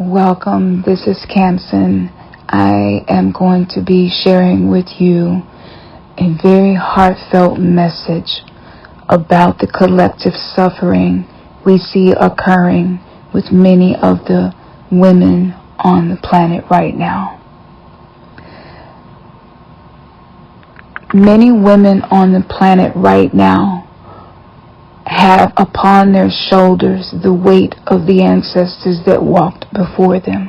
Welcome, this is Kamson. I am going to be sharing with you a very heartfelt message about the collective suffering we see occurring with many of the women on the planet right now. Many women on the planet right now have upon their shoulders the weight of the ancestors that walked before them.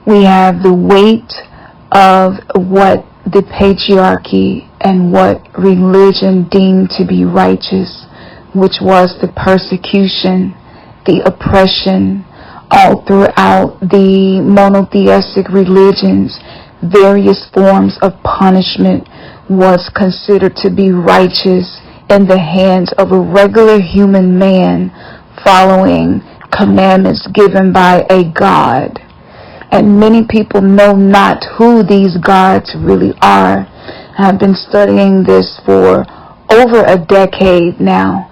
We have the weight of what the patriarchy and what religion deemed to be righteous, which was the persecution, the oppression, all throughout the monotheistic religions. Various forms of punishment was considered to be righteous in the hands of a regular human man following commandments given by a god. And many people know not who these gods really are. I've been studying this for over a decade now,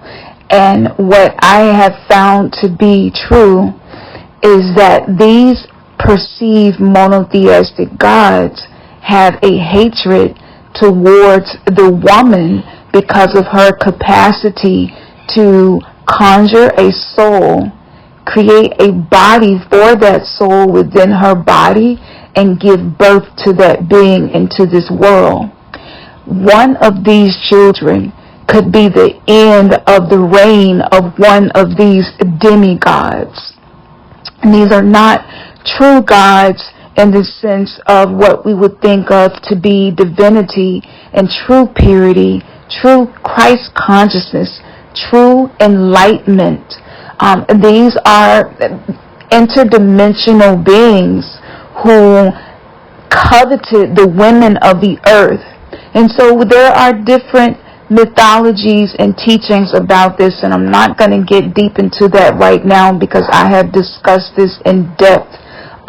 and what I have found to be true is that these perceived monotheistic gods have a hatred towards the woman because of her capacity to conjure a soul, create a body for that soul within her body, and give birth to that being into this world. One of these children could be the end of the reign of one of these demigods. And these are not true gods in the sense of what we would think of to be divinity and true purity, true Christ consciousness, true enlightenment. These are interdimensional beings who coveted the women of the earth. And so there are different mythologies and teachings about this, and I'm not going to get deep into that right now because I have discussed this in depth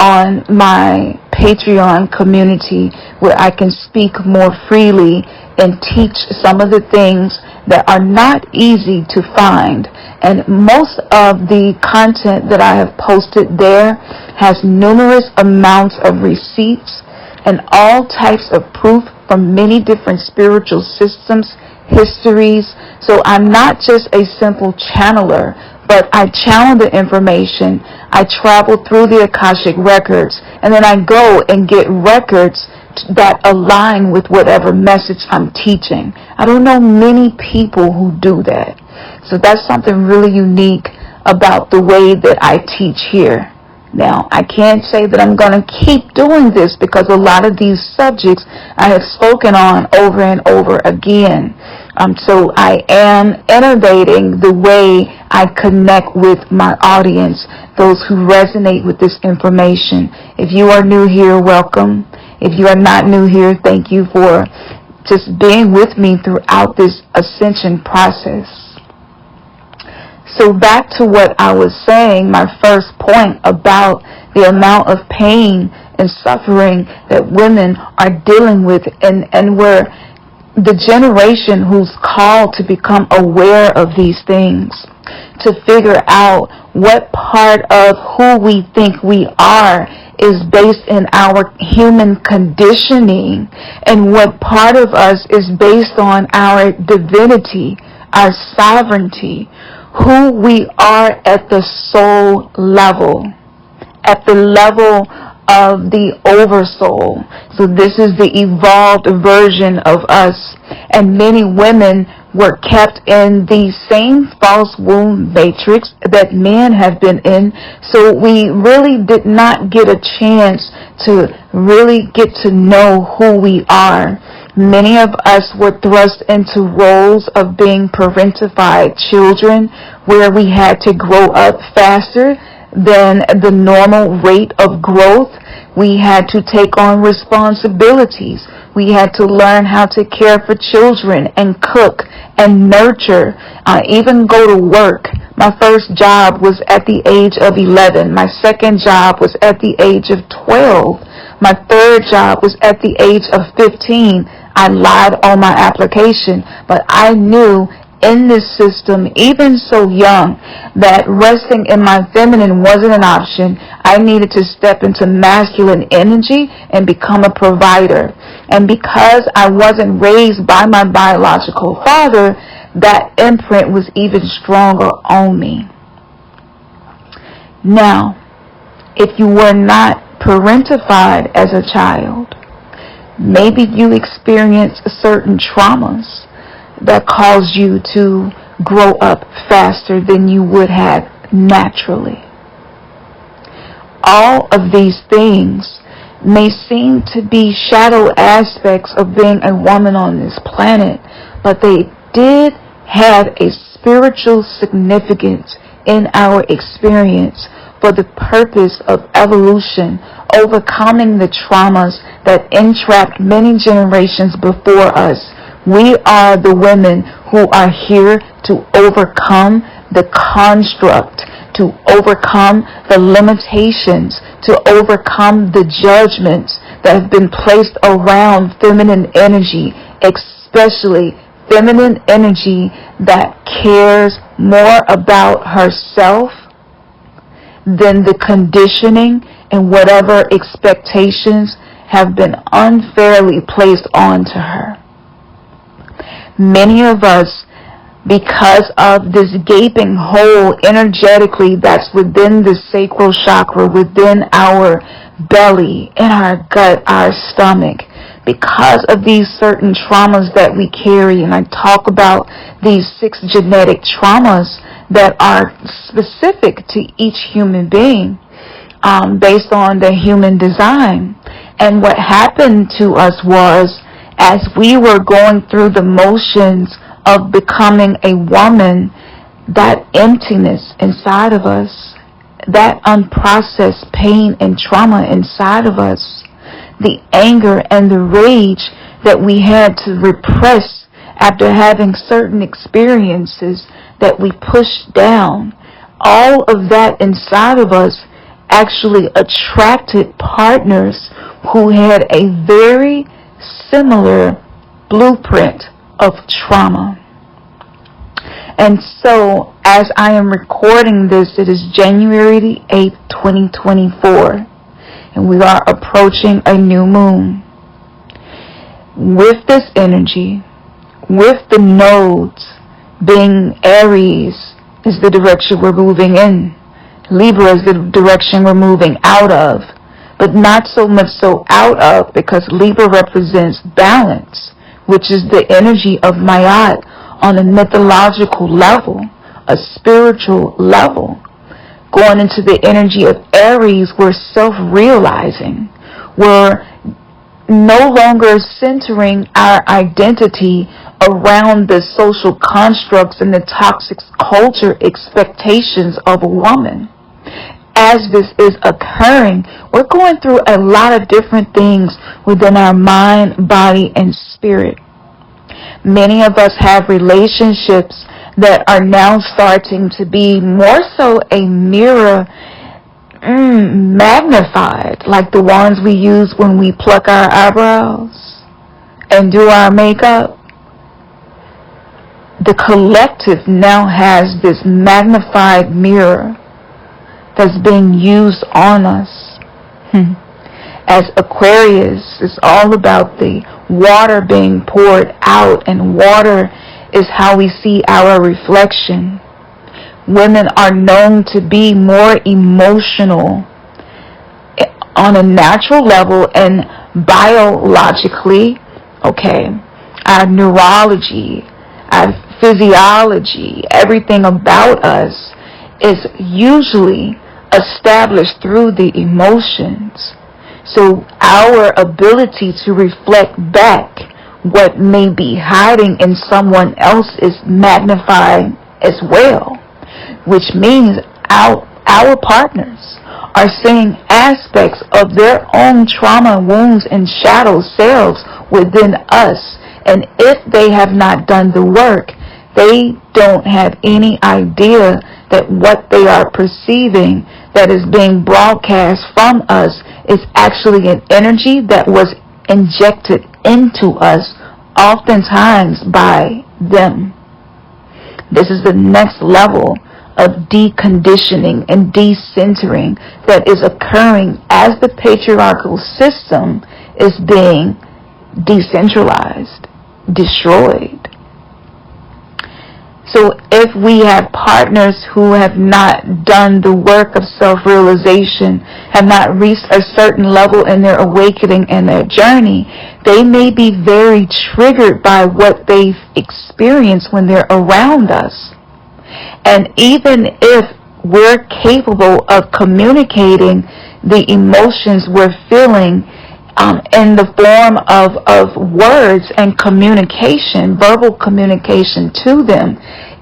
on my Patreon community, where I can speak more freely and teach some of the things that are not easy to find. And most of the content that I have posted there has numerous amounts of receipts and all types of proof from many different spiritual systems, histories. So I'm not just a simple channeler, but I channel the information. I travel through the Akashic records, and then I go and get records that align with whatever message I'm teaching. I don't know many people who do that. So that's something really unique about the way that I teach here. Now, I can't say that I'm going to keep doing this because a lot of these subjects I have spoken on over and over again. So I am innovating the way I connect with my audience, those who resonate with this information. If you are new here, welcome. If you are not new here, thank you for just being with me throughout this ascension process. So back to what I was saying, my first point about the amount of pain and suffering that women are dealing with, and we're the generation who's called to become aware of these things, to figure out what part of who we think we are is based in our human conditioning, and what part of us is based on our divinity, our sovereignty, who we are at the soul level, at the level of the oversoul. So this is the evolved version of us, and many women were kept in the same false womb matrix that men have been in. So we really did not get a chance to really get to know who we are. Many of us were thrust into roles of being parentified children, where we had to grow up faster than the normal rate of growth. We had to take on responsibilities. We had to learn how to care for children and cook and nurture, even go to work. My first job was at the age of 11. My second job was at the age of 12. My third job was at the age of 15. I lied on my application, but I knew in this system, even so young, that resting in my feminine wasn't an option. I needed to step into masculine energy and become a provider. And because I wasn't raised by my biological father, that imprint was even stronger on me. Now, if you were not parentified as a child, maybe you experienced certain traumas that caused you to grow up faster than you would have naturally. All of these things may seem to be shadow aspects of being a woman on this planet, but they did have a spiritual significance in our experience for the purpose of evolution, overcoming the traumas that entrapped many generations before us. We are the women who are here to overcome the construct, to overcome the limitations, to overcome the judgments that have been placed around feminine energy, especially feminine energy that cares more about herself than the conditioning and whatever expectations have been unfairly placed onto her. Many of us, because of this gaping hole energetically that's within the sacral chakra, within our belly, in our gut, our stomach, because of these certain traumas that we carry, and I talk about these 6 genetic traumas that are specific to each human being, based on the human design. And what happened to us was, as we were going through the motions of becoming a woman, that emptiness inside of us, that unprocessed pain and trauma inside of us, the anger and the rage that we had to repress after having certain experiences that we pushed down, all of that inside of us actually attracted partners who had a very similar blueprint of trauma. And so, as I am recording this, it is January the 8th, 2024, and we are approaching a new moon. With this energy, with the nodes being Aries is the direction we're moving in, Libra is the direction we're moving out of, but not so much so out of, because Libra represents balance, which is the energy of Ma'at on a mythological level, a spiritual level. Going into the energy of Aries, we're self-realizing. We're no longer centering our identity around the social constructs and the toxic culture expectations of a woman. As this is occurring, we're going through a lot of different things within our mind, body, and spirit. Many of us have relationships that are now starting to be more so a mirror magnified, like the ones we use when we pluck our eyebrows and do our makeup. The collective now has this magnified mirror that's being used on us. As Aquarius is all about the water being poured out, and water is how we see our reflection. Women are known to be more emotional on a natural level and biologically. Our neurology, our physiology, everything about us is usually established through the emotions. So our ability to reflect back what may be hiding in someone else is magnified as well, which means our partners are seeing aspects of their own trauma, wounds, and shadow selves within us. And if they have not done the work, they don't have any idea that what they are perceiving that is being broadcast from us is actually an energy that was injected into us, oftentimes by them. This is the next level of deconditioning and decentering that is occurring as the patriarchal system is being decentralized, destroyed. So if we have partners who have not done the work of self-realization, have not reached a certain level in their awakening and their journey, they may be very triggered by what they've experienced when they're around us. And even if we're capable of communicating the emotions we're feeling in the form of words and communication, verbal communication to them,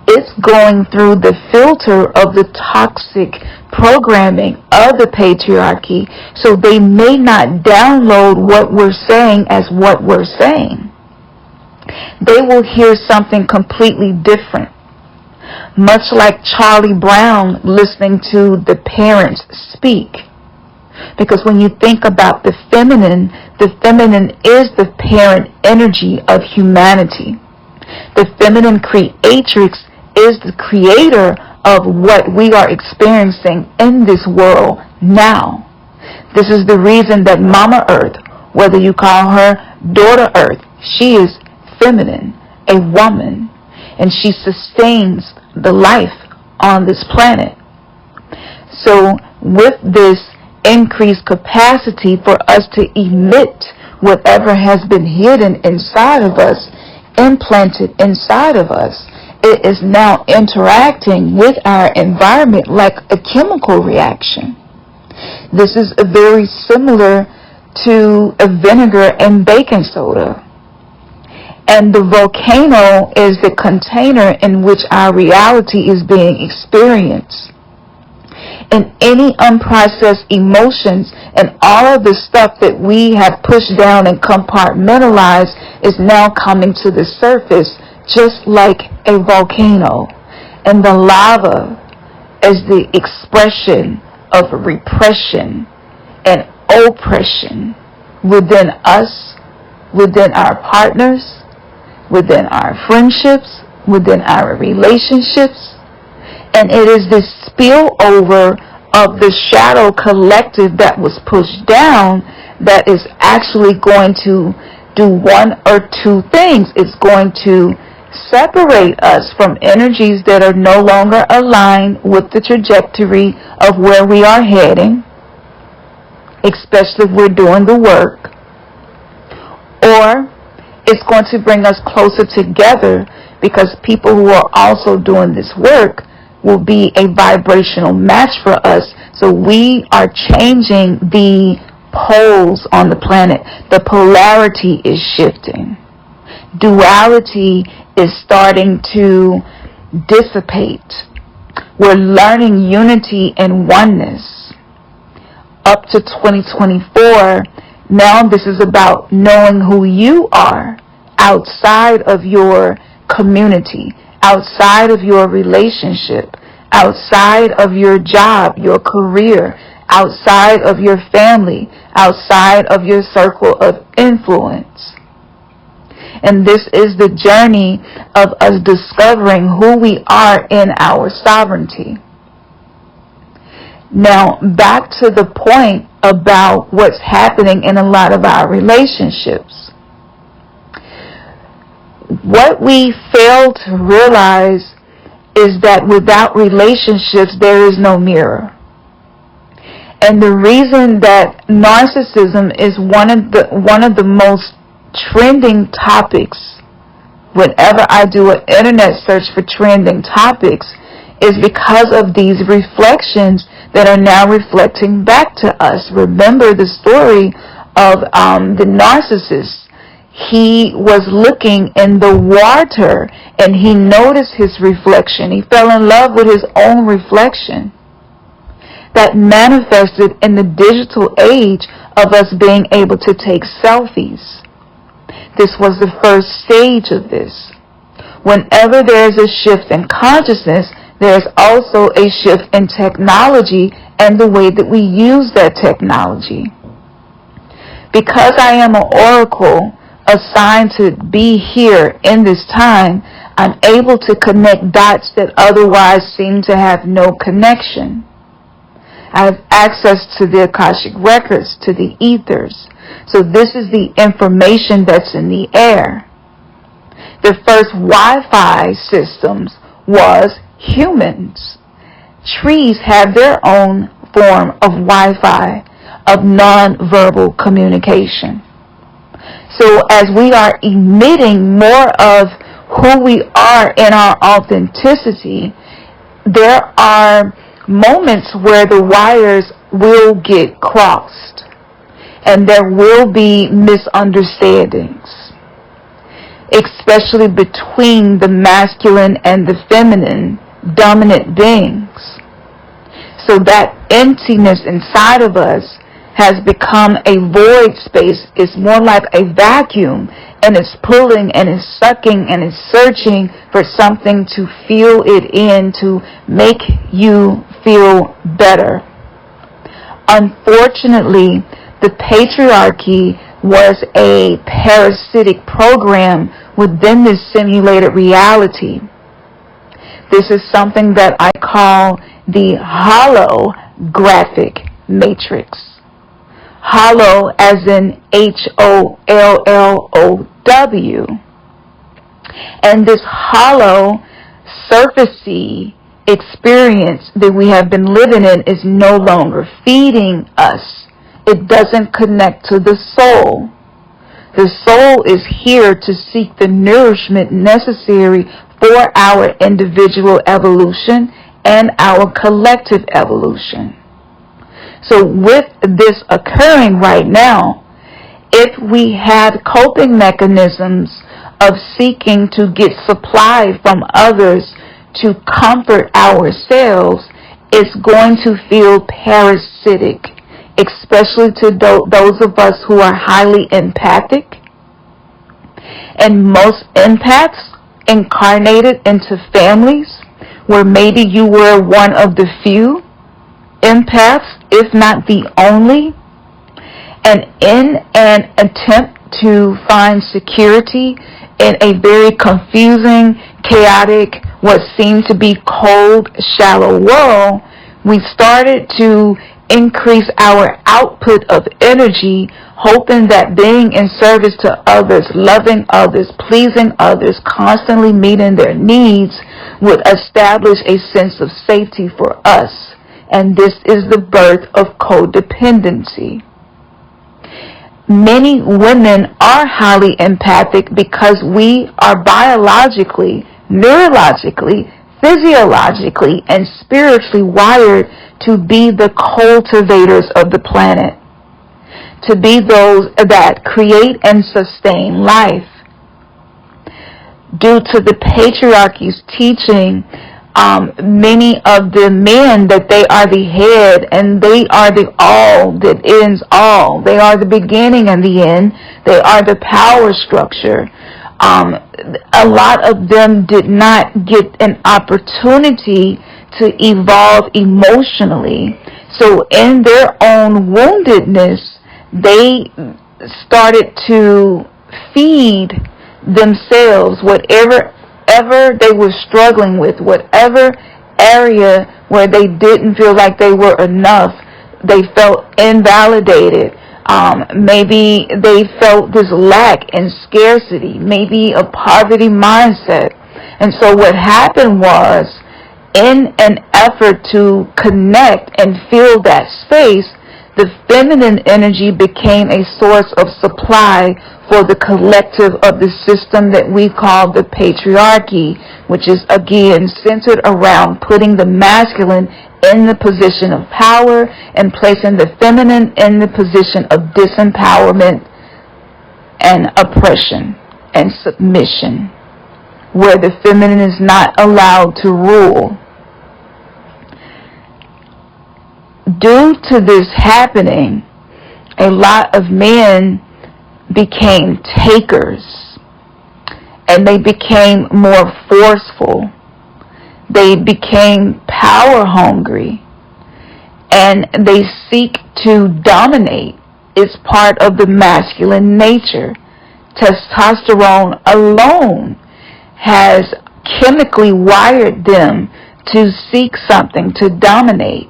it's going through the filter of the toxic programming of the patriarchy, so they may not download what we're saying as what we're saying. They will hear something completely different. Much like Charlie Brown listening to the parents speak. Because when you think about the feminine is the parent energy of humanity. The feminine creatrix is the creator of what we are experiencing in this world now. This is the reason that Mama Earth, whether you call her Daughter Earth, she is feminine, a woman, and she sustains the life on this planet. So with this increased capacity for us to emit whatever has been hidden inside of us, implanted inside of us, it is now interacting with our environment like a chemical reaction. This is very similar to a vinegar and baking soda. And the volcano is the container in which our reality is being experienced. And any unprocessed emotions and all of the stuff that we have pushed down and compartmentalized is now coming to the surface, just like a volcano. And the lava is the expression of repression and oppression within us, within our partners, within our friendships, within our relationships. And it is this spillover of the shadow collective that was pushed down that is actually going to do one or two things. It's going to separate us from energies that are no longer aligned with the trajectory of where we are heading, especially if we're doing the work. Or it's going to bring us closer together, because people who are also doing this work will be a vibrational match for us. So we are changing the poles on the planet. The polarity is shifting. Duality is starting to dissipate. We're learning unity and oneness. Up to 2024, now this is about knowing who you are outside of your community, outside of your relationship, outside of your job, your career, outside of your family, outside of your circle of influence. And this is the journey of us discovering who we are in our sovereignty. Now, back to the point about what's happening in a lot of our relationships. What we fail to realize is that without relationships, there is no mirror. And the reason that narcissism is one of the most trending topics whenever I do an internet search for trending topics is because of these reflections that are now reflecting back to us. Remember the story of the narcissist. He was looking in the water and he noticed his reflection. He fell in love with his own reflection. That manifested in the digital age of us being able to take selfies. This was the first stage of this. Whenever there is a shift in consciousness, there is also a shift in technology and the way that we use that technology. Because I am an oracle assigned to be here in this time, I'm able to connect dots that otherwise seem to have no connection. I have access to the Akashic records, to the ethers. So this is the information that's in the air. The first Wi-Fi systems was humans. Trees have their own form of Wi-Fi, of non-verbal communication. So as we are emitting more of who we are in our authenticity, there are moments where the wires will get crossed and there will be misunderstandings, especially between the masculine and the feminine dominant beings. So that emptiness inside of us has become a void space. It's more like a vacuum, and it's pulling and it's sucking and it's searching for something to fill it in, to make you feel better. Unfortunately, the patriarchy was a parasitic program within this simulated reality. This is something that I call the holographic matrix. Hollow as in HOLLOW. And this hollow, surfacey experience that we have been living in is no longer feeding us. It doesn't connect to the soul. The soul is here to seek the nourishment necessary for our individual evolution and our collective evolution. So with this occurring right now, if we had coping mechanisms of seeking to get supply from others to comfort ourselves, it's going to feel parasitic, especially to those of us who are highly empathic. And most empaths incarnated into families where maybe you were one of the few empaths, if not the only, and in an attempt to find security in a very confusing, chaotic, what seemed to be cold, shallow world, we started to increase our output of energy, hoping that being in service to others, loving others, pleasing others, constantly meeting their needs would establish a sense of safety for us. And this is the birth of codependency. Many women are highly empathic because we are biologically, neurologically, physiologically, and spiritually wired to be the cultivators of the planet, to be those that create and sustain life. Due to the patriarchy's teaching, many of the men that they are the head and they are the all that ends all. They are the beginning and the end. They are the power structure. A lot of them did not get an opportunity to evolve emotionally. So in their own woundedness, they started to feed themselves whatever they were struggling with, whatever area where they didn't feel like they were enough, they felt invalidated. Maybe they felt this lack and scarcity, maybe a poverty mindset. And so what happened was, in an effort to connect and fill that space, the feminine energy became a source of supply for the collective of the system that we call the patriarchy, which is again centered around putting the masculine in the position of power and placing the feminine in the position of disempowerment and oppression and submission, where the feminine is not allowed to rule. Due to this happening, a lot of men became takers, and they became more forceful. They became power hungry, and they seek to dominate. It's part of the masculine nature. Testosterone alone has chemically wired them to seek something, to dominate.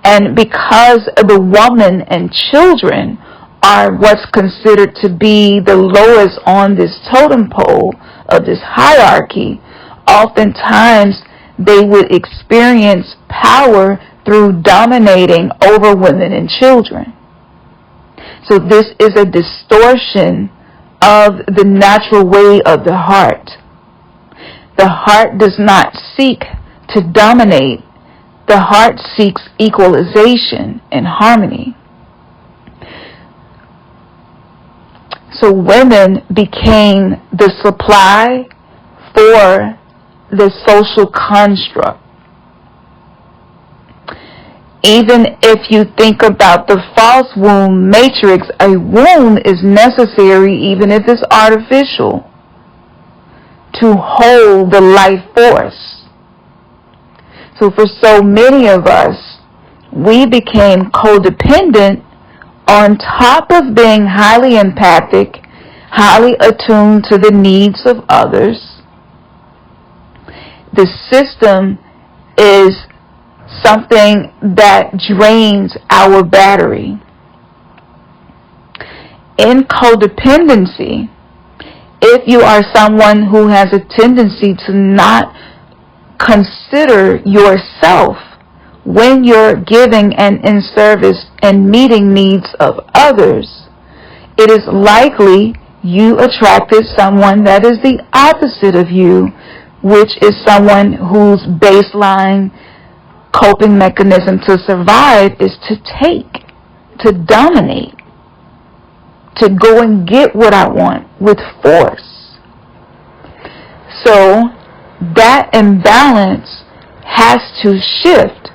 And because the woman and children are what's considered to be the lowest on this totem pole of this hierarchy, oftentimes they would experience power through dominating over women and children. So this is a distortion of the natural way of the heart. The heart does not seek to dominate. The heart seeks equalization and harmony. So women became the supply for the social construct. Even if you think about the false womb matrix, a womb is necessary even if it's artificial to hold the life force. So for so many of us, we became codependent on top of being highly empathic, highly attuned to the needs of others. The system is something that drains our battery. In codependency, if you are someone who has a tendency to not consider yourself when you're giving and in service and meeting needs of others, it is likely you attracted someone that is the opposite of you, which is someone whose baseline coping mechanism to survive is to take, to dominate, to go and get what I want with force. So that imbalance has to shift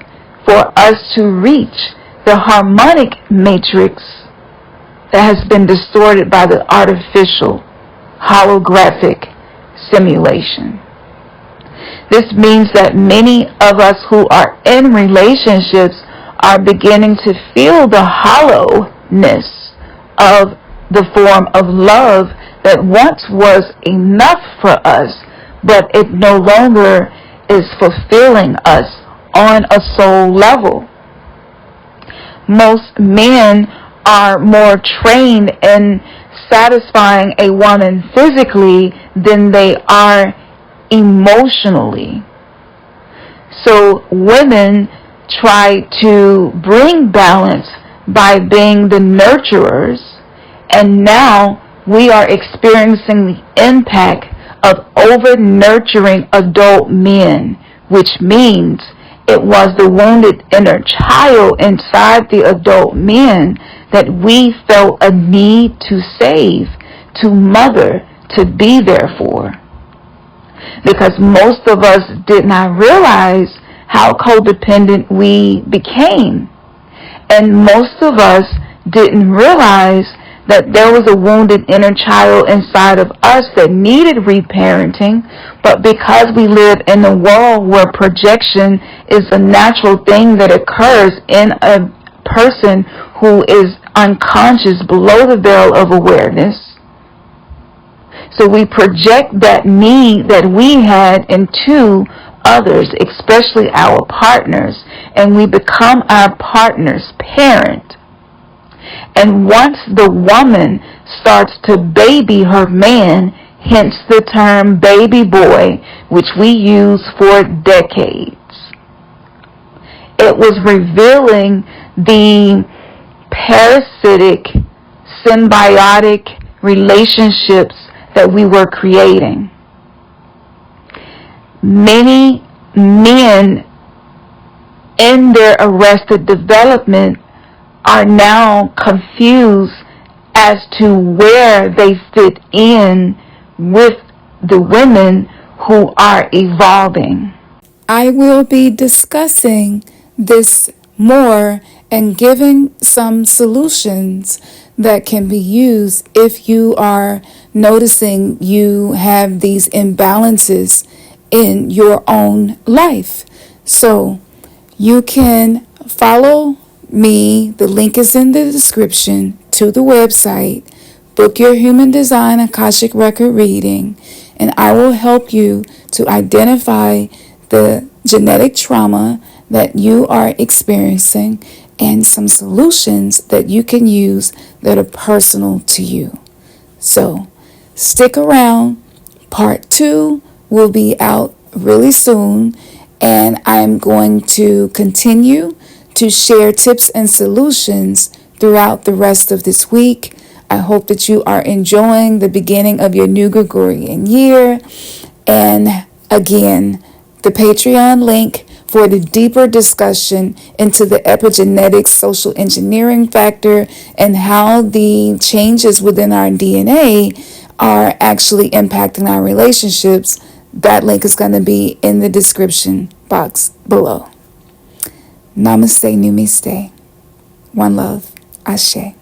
for us to reach the harmonic matrix that has been distorted by the artificial holographic simulation. This means that many of us who are in relationships are beginning to feel the hollowness of the form of love that once was enough for us, but it no longer is fulfilling us on a soul level. Most men are more trained in satisfying a woman physically than they are emotionally. So women try to bring balance by being the nurturers, and now we are experiencing the impact of over-nurturing adult men, which means it was the wounded inner child inside the adult men that we felt a need to save, to mother, to be there for. Because most of us did not realize how codependent we became. And most of us didn't realize that there was a wounded inner child inside of us that needed reparenting, but because we live in a world where projection is a natural thing that occurs in a person who is unconscious below the veil of awareness, so we project that need that we had into others, especially our partners, and we become our partner's parent. And once the woman starts to baby her man, hence the term baby boy, which we use for decades, it was revealing the parasitic, symbiotic relationships that we were creating. Many men in their arrested development are now confused as to where they fit in with the women who are evolving. I will be discussing this more and giving some solutions that can be used if you are noticing you have these imbalances in your own life. So you can follow me. The link is in the description to the website. Book your Human Design Akashic Record reading and I will help you to identify the genetic trauma that you are experiencing and some solutions that you can use that are personal to you. So stick around. Part 2 will be out really soon, and I'm going to continue to share tips and solutions throughout the rest of this week. I hope that you are enjoying the beginning of your new Gregorian year. And again, the Patreon link for the deeper discussion into the epigenetics social engineering factor and how the changes within our DNA are actually impacting our relationships. That link is going to be in the description box below. Namaste, Numiste. One love. Ashe.